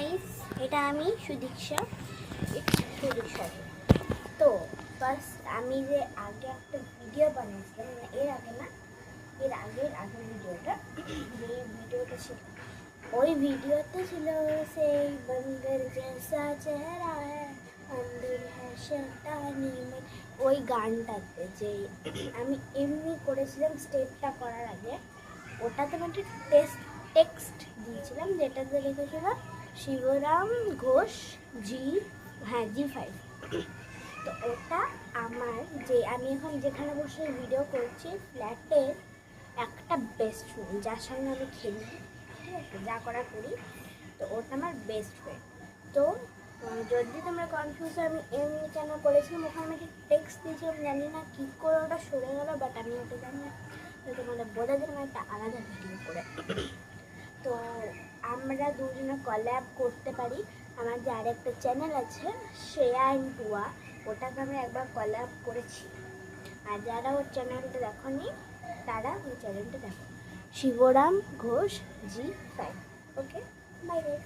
Guys, এটা আমি সুদীক্ষা। তো ফার্স্ট আমি যে আগে একটা ভিডিও বানিয়েছিলাম, মানে এর আগে না, এর আগের ভিডিওটা, যে ভিডিওটা ছিল, ওই ভিডিওতে ছিল সেই বন্দর জেসা চেহারা হ্যায় अंदर है शैतानी में, ওই গানটাতে যে আমি এমনি করেছিলাম স্টেপটা করার আগে, ওটাতে আমি একটা টেক্সট দিয়েছিলাম যেটাতে লিখেছিল শিবরাম ঘোষ G5। তো ওটা আমার যে আমি এখন যেখানে বসে ভিডিও করছি ফ্ল্যাটের একটা বেস্ট ফ্রেন্ড, যার সঙ্গে আমি খেলি, ঠিক আছে, যা করা করি, তো ওটা আমার বেস্ট ফ্রেন্ড। তো যদি তোমরা কনফিউজ আমি এমনি কেন করেছিলাম, ওখানে আমি একটা টেক্সট দিয়েছিলাম, জানি না কী করে ওটা সরে গেল, বাট আমি ওটা জানি না, তোমাদের বোঝা দিলাম একটা আলাদা ভিডিও করে। তো আমরা দুজনে কল্যাব করতে পারি। আমার যে আরেকটা চ্যানেল আছে শ্রেয়া অ্যান্ড টুয়া, ওটাকে আমরা একবার কল্যাব করেছি, আর যারা ওর চ্যানেলটা দেখোনি তারা ওই চ্যানেলটা দেখো, শিবরাম ঘোষ G5। ওকে, বাই বাই।